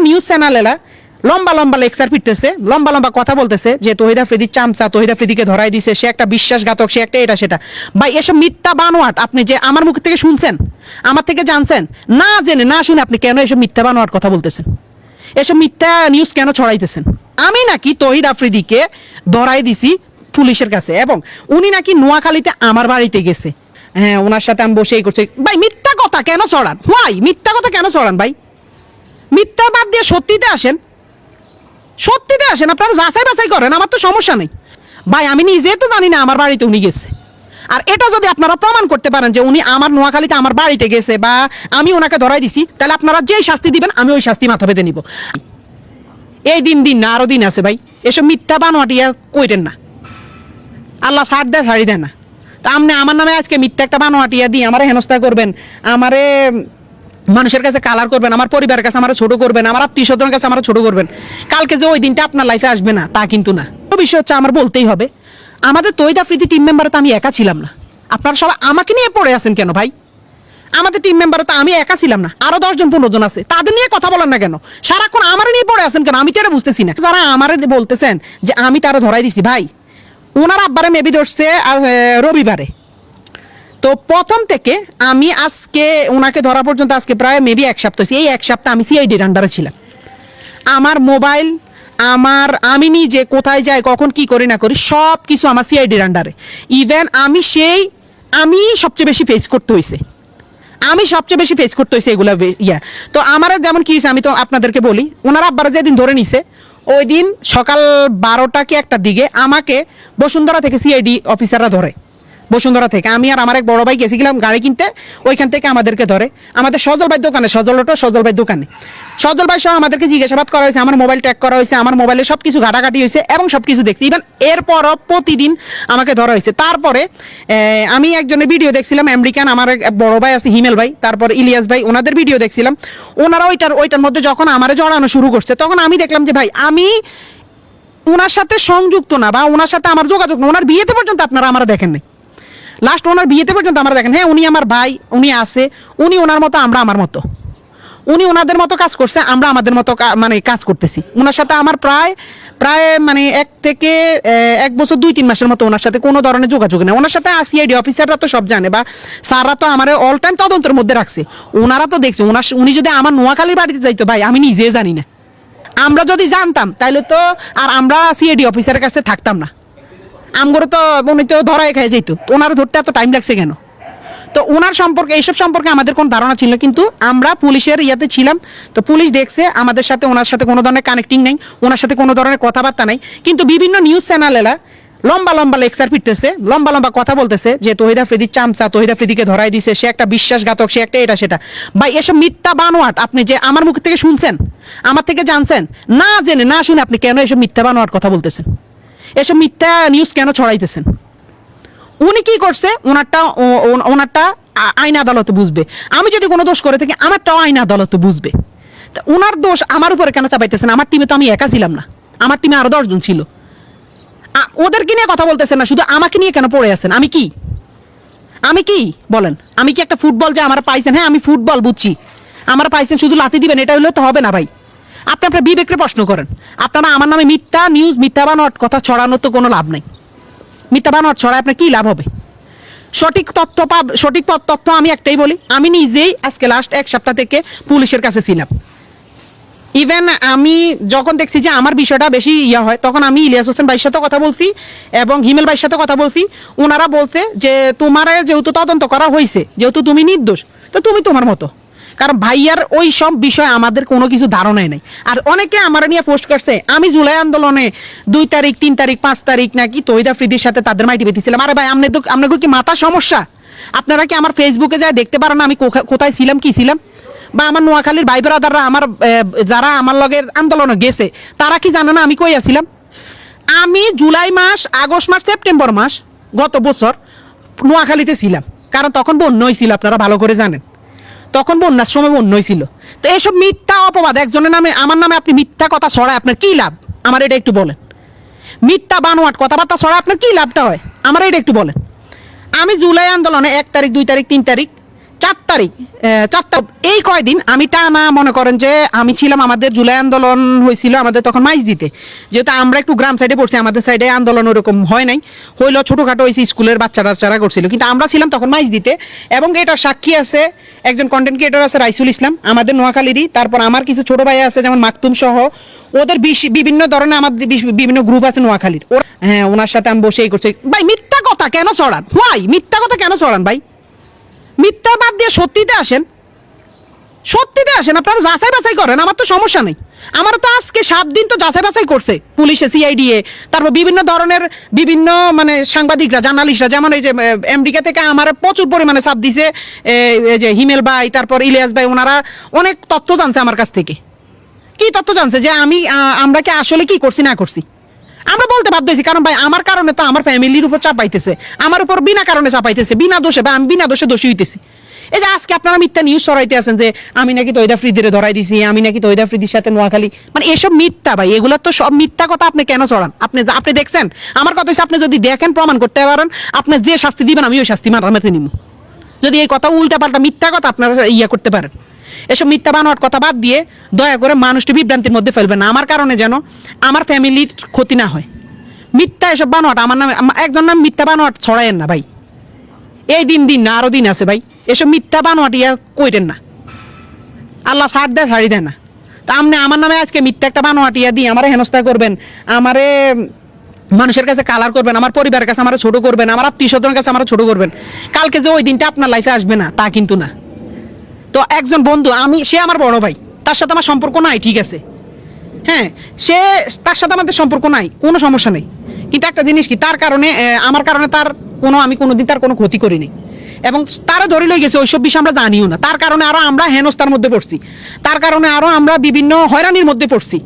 News চ্যানেলেরা লম্বা লম্বা lecture পিটতেছে, লম্বা লম্বা কথা বলতেছে যে তহিদ আফ্রিদির চামচা, তহিদ আফ্রিদিকে ধরাই দিছে, সে একটা বিশ্বাসঘাতক, সে একটা এটা সেটা। ভাই এসব মিথ্যা বানোয়াট আপনি যে আমার মুখ থেকে শুনছেন, আমার থেকে জানছেন, না জেনে না শুনে আপনি কেন এসব মিথ্যা বানোয়াট কথা বলতেছেন? এসব মিথ্যা নিউজ কেন ছড়াইতেছেন? আমি নাকি তহিদ আফ্রিদিকে ধরাই দিছি পুলিশের কাছে, এবং উনি নাকি নোয়াখালীতে আমার বাড়িতে গেছে, হ্যাঁ ওনার সাথে আমি বসেই করছি। ভাই মিথ্যা কথা কেন ছড়ান? ভাই মিথ্যা কথা কেন ছড়ান? ভাই মিথ্যা বাদ দিয়ে সত্যিতে আসেন, সত্যিতে আসেন, আপনারা যাচাই বাছাই করেন, আমার তো সমস্যা নেই। ভাই আমি নিজে তো জানি না আমার বাড়িতে উনি গেছে, আর এটা যদি আপনারা প্রমাণ করতে পারেন যে উনি আমার নোয়াখালীতে আমার বাড়িতে গেছে বা আমি ওনাকে ধরাই দিছি, তাহলে আপনারা যেই শাস্তি দিবেন আমি ওই শাস্তি মাথা পেতে নিব। এই দিন না আরো দিন আছে ভাই, এসব মিথ্যা বানোয়াটিয়া কইরেন না, আল্লাহ ছাড় দেয় ছাড়ি দেয় না। তা আপনি আমার নামে আজকে মিথ্যা একটা বানোয়াটিয়া দিয়ে আমারে হেনস্থা করবেন, আমারে মানুষের কাছে কালার করবেন, আমার পরিবারের কাছে আমার ছোট করবেন, আমার আত্মীয় স্বজনের কাছে আমার ছোট করবেন, কালকে যে ওই দিনটা আপনার লাইফে আসবে না তা কিন্তু না। বিষয় হচ্ছে আমার বলতেই হবে, আমাদের তহিদ আফ্রিদি টিম মেম্বার তো আমি একা ছিলাম না। আপনারা সবাই আমাকে নিয়ে পড়ে আছেন কেন ভাই? আমাদের টিম মেম্বার তো আমি একা ছিলাম না, আরো 10 জন 15 জন আছে, তাদের নিয়ে কথা বলেন না কেন? সারাক্ষণ আমার নিয়ে পড়ে আছেন কেন? আমি তো এটা বুঝতেছি না। যারা আমার বলতেছেন যে আমি তারা ধরাই দিছি, ভাই ওনার আব্বারে মেবি ধরছে রবিবারে, তো প্রথম থেকে আমি আজকে ওনাকে ধরা পর্যন্ত আজকে প্রায় মেবি 1 সপ্তাহ হয়েছে। এই 1 সপ্তাহ আমি সিআইডির আন্ডারে ছিলাম। আমার মোবাইল, আমি নিজে কোথায় যাই, কখন কি করি না করি, সব কিছু আমার সিআইডির আন্ডারে। ইভেন আমি সবচেয়ে বেশি ফেস করতে হয়েছে, এগুলো তো আমার যেমন কি হয়েছে আমি তো আপনাদেরকে বলি। ওনার আব্বারা যেদিন ধরে নিছে, ওই দিন সকাল 12টা কি 1টার দিকে আমাকে বসুন্ধরা থেকে সিআইডি অফিসাররা ধরে। বসুন্ধরা থেকে আমি আর আমার এক বড় ভাই গেছিলাম গাড়ি কিনতে, ওইখান থেকে আমাদেরকে ধরে আমাদের সজল ভাই দোকানে, সজল ভাই সহ আমাদেরকে জিজ্ঞাসাবাদ করা হয়েছে, আমার মোবাইল ট্র্যাক করা হয়েছে, আমার মোবাইলে সব কিছু ঘাটাঘাটি হয়েছে এবং সব কিছু দেখছি। ইভেন এরপরও প্রতিদিন আমাকে ধরা হয়েছে। তারপরে আমি একজনের ভিডিও দেখছিলাম, আমেরিকান আমার এক বড় ভাই আছে হিমেল ভাই, তারপর ইলিয়াস ভাই, ওনাদের ভিডিও দেখছিলাম। ওনারা ওইটার মধ্যে যখন আমারে জড়ানো শুরু করছে, তখন আমি দেখলাম যে ভাই আমি ওনার সাথে সংযুক্ত না, বা ওনার সাথে আমার যোগাযোগ না। ওনার বিয়েতে পর্যন্ত আপনারা আমরা দেখেন নাই, লাস্ট ওনার বিয়েতে পর্যন্ত আমরা দেখেন। হ্যাঁ উনি আমার ভাই, উনি আছে, উনি ওনার মতো, আমরা আমার মতো, উনি ওনাদের মতো কাজ করছে, আমরা আমাদের মতো মানে কাজ করতেছি। ওনার সাথে আমার প্রায় মানে 1 থেকে 1 বছর 2-3 মাসের মতো ওনার সাথে কোনো ধরনের যোগাযোগ নেই। ওনার সাথে সিআইডি অফিসাররা তো সব জানে, বা স্যাররা তো আমার অল টাইম তদন্তের মধ্যে রাখছে, ওনারা তো দেখছে। উনি যদি আমার নোয়াখালীর বাড়িতে যাইতো ভাই আমি নিজে জানি না। আমরা যদি জানতাম তাহলে তো আর আমরা সিআইডি অফিসারের কাছে থাকতাম না, আমগরে তো উনি তো ধরাই খেয়ে যেত। ওনারা ধরতে এত টাইম লাগছে কেন? তো ওনার সম্পর্কে, এইসব সম্পর্কে আমাদের কোনো ধারণা ছিল, কিন্তু আমরা পুলিশের ইয়াতে ছিলাম, তো পুলিশ দেখছে আমাদের সাথে ওনার সাথে কোনো ধরনের কানেক্টিং নেই, ওনার সাথে কোনো ধরনের কথাবার্তা নাই। কিন্তু বিভিন্ন নিউজ চ্যানেলেরা লম্বা লম্বা লেকচার পিটতেছে, লম্বা লম্বা কথা বলতেছে যে তহিদ আফ্রিদির চামচা, তহিদ আফ্রিদিকে ধরাই দিছে, সে একটা বিশ্বাসঘাতক, সে একটা এটা সেটা। ভাই এসব মিথ্যা বানোয়াট আপনি যে আমার মুখ থেকে শুনছেন, আমার থেকে জানছেন, না জেনে না শুনে আপনি কেন এসব মিথ্যা বানোয়াট কথা বলতেছেন? এসব মিথ্যা নিউজ কেন ছড়াইতেছেন? উনি কি করছে ওনারটা আইন আদালত বুঝবে। আমি যদি কোনো দোষ করে থাকি আমারটাও আইন আদালত বুঝবে। তা ওনার দোষ আমার উপরে কেন চাপাইতেছেন? আমার টিমে তো আমি একা ছিলাম না, আমার টিমে আরো 10 জন ছিল। ওদেরকে নিয়ে কথা বলতেছেন না, শুধু আমাকে নিয়ে কেন পড়ে আছেন? আমি কি বলেন? আমি কি একটা ফুটবল যে আমার পাইছেন? হ্যাঁ আমি ফুটবল বুঝছি, আমার পাইছেন, শুধু লাথি দিবেন এটা হলে তো হবে না ভাই। আপনি আপনার বিবেককে প্রশ্ন করেন। আপনারা আমার নামে মিথ্যা নিউজ, মিথ্যা বানোয়াট কথা ছড়ানোর তো কোনো লাভ নাই। মিথ্যা বানোয়াট ছড়ায় আপনার কি লাভ হবে? সঠিক তথ্য আমি একটাই বলি, আমি নিজেই আজকে লাস্ট 1 সপ্তাহ থেকে পুলিশের কাছে ছিলাম। ইভেন আমি যখন দেখছি যে আমার বিষয়টা বেশি হয়, তখন আমি ইলিয়াস হোসেন ভাইয়ের সাথে কথা বলছি এবং হিমেল ভাইয়ের সাথে কথা বলছি। ওনারা বলতে যে তোমার যেহেতু তদন্ত করা হয়েছে, যেহেতু তুমি নির্দোষ, তো তুমি তোমার মতো। কারণ ভাইয়ার ওই সব বিষয়ে আমাদের কোনো কিছু ধারণাই নাই। আর অনেকে আমার নিয়ে পোস্ট করছে আমি জুলাই আন্দোলনে 2 তারিখ 3 তারিখ 5 তারিখ নাকি তহিদ আফ্রিদির সাথে তাদের মাইটি বেঁধেছিলাম। আরে ভাই আপনাকে কি মাথা সমস্যা? আপনারা কি আমার ফেসবুকে যায় দেখতে পারেন না আমি কোথায় ছিলাম, কি ছিলাম? বা আমার নোয়াখালীর ভাই ব্রাদাররা আমার যারা আমার লগের আন্দোলনে গেছে তারা কি জানে না আমি কই আছিলাম? আমি জুলাই মাস, আগস্ট মাস, সেপ্টেম্বর মাস গত বছর নোয়াখালীতে ছিলাম, কারণ তখন বন্যা হয়েছিল, আপনারা ভালো করে জানেন। তখন বন্যার সময় বন্যা হয়েছিল। তো এইসব মিথ্যা অপবাদ একজনের নামে, আমার নামে আপনি মিথ্যা কথা ছড়ায় আপনার কি লাভ? আমার এটা একটু বলেন। মিথ্যা বানোয়াট কথাবার্তা ছড়ায় আপনার কি লাভটা হয়? আমার এটা একটু বলেন। আমি জুলাই আন্দোলনে 1 তারিখ 2 তারিখ 3 তারিখ 4 তারিখ 4 তারিখ এই কয়দিন আমি টানা মনে করেন যে আমি ছিলাম, আমাদের জুলাই আন্দোলন হয়েছিল আমাদের তখন মাইজ দিতে, যেহেতু আমরা একটু গ্রাম সাইডে পড়ছি, আমাদের সাইডে আন্দোলন ওরকম হয় নাই, হইলো ছোটোখাটো হয়েছে, স্কুলের বাচ্চারা করছিল, কিন্তু আমরা ছিলাম তখন মাইজ দিতে। এবং এটা সাক্ষী আছে একজন কন্টেন্ট ক্রিয়েটর আছে রাইসুল ইসলাম আমাদের নোয়াখালীরই, তারপর আমার কিছু ছোট ভাই আছে যেমন মাকতুম সহ, ওদের বিভিন্ন ধরনের আমাদের বিভিন্ন গ্রুপ আছে নোয়াখালীর। হ্যাঁ, ওনার সাথে আমি বসেই করছি। ভাই মিথ্যা কথা কেন ছড়ান? হোয়াই মিথ্যা কথা কেন ছড়ান ভাই? মিথ্যা বাদ দিয়ে সত্যিতে আসেন, সত্যিতে আসেন, আপনারা যাচাই বাছাই করেন, আমার তো সমস্যা নেই। আমারও তো আজকে 7 দিন তো যাচাই বাছাই করছে পুলিশে, সিআইডিএ, তারপর বিভিন্ন ধরনের বিভিন্ন মানে সাংবাদিকরা, জার্নালিস্টরা, যেমন এই যে আমেরিকা থেকে আমার প্রচুর পরিমাণে চাপ দিছে এই যে হিমেল ভাই, তারপর ইলিয়াস ভাই, ওনারা অনেক তথ্য জানছে আমার কাছ থেকে। কি তথ্য জানছে যে আমরা কি আসলে কি করছি না করছি, আমরা বলতে বাধ্য হয়েছি, কারণ ভাই আমার কারণে তো আমার ফ্যামিলির উপর চাপ পাইতেছে, আমার উপর বিনা কারণে চাপ পাইতেছে, বিনা দোষে, বা আমি বিনা দোষে দোষী হইতেছি। এই যে আজকে আপনারা মিথ্যা নিউজ ছড়াইতে আছেন যে আমি নাকি তৈদা ফ্রিদিরে ধরাই দিছি, আমি নাকি তৈদা ফ্রিদির সাথে নোয়াখালী, মানে এসব মিথ্যা ভাই, এগুলো তো সব মিথ্যা কথা। আপনি কেন ছড়ান? আপনি দেখছেন? আমার কথা হচ্ছে, আপনি যদি দেখেন, প্রমাণ করতে পারেন, আপনি যে শাস্তি দিবেন আমি ওই শাস্তি মারতে নিব, যদি এই কথা উল্টা পাল্টা মিথ্যা কথা আপনারা করতে পারেন। এসব মিথ্যা বানোয়ার কথা বাদ দিয়ে দয়া করে মানুষটি বিভ্রান্তির মধ্যে ফেলবেন না, আমার কারণে যেন আমার ফ্যামিলির ক্ষতি না হয়। মিথ্যা এসব বানোয়াট, আমার নামে একজন নাম মিথ্যা বানোয়াট ছড়াইয়েন না ভাই। এই দিন না আরো দিন আছে ভাই, এসব মিথ্যা বানোয়াট কইরেন না, আল্লাহ ছাড় দেয় ছাড়ি দেয় না। তো আপনি আমার নামে আজকে মিথ্যা একটা বানোয়াট দিয়ে আমারে হেনস্থা করবেন, আমারে মানুষের কাছে কালার করবেন, আমার পরিবারের কাছে আমার ছোট করবেন, আমার আত্মীয় স্বজনের কাছে আমার ছোট করবেন, কালকে যে ওই দিনটা আপনার লাইফে আসবে না তা কিন্তু না। তো একজন বন্ধু, সে আমার বড় ভাই, তার সাথে আমার সম্পর্ক নাই, ঠিক আছে, হ্যাঁ, তার সাথে আমাদের সম্পর্ক নাই, কোনো সমস্যা নেই, কিন্তু একটা জিনিস কি, তার কারণে আমার কারণে আমি কোনোদিন তার কোনো ক্ষতি করিনি, এবং তারা ধরে লই গেছে ওইসব বিষয় আমরা জানিও না, তার কারণে আরো আমরা হেনস্থার মধ্যে পড়ছি, তার কারণে আরো আমরা বিভিন্ন হয়রানির মধ্যে পড়ছি।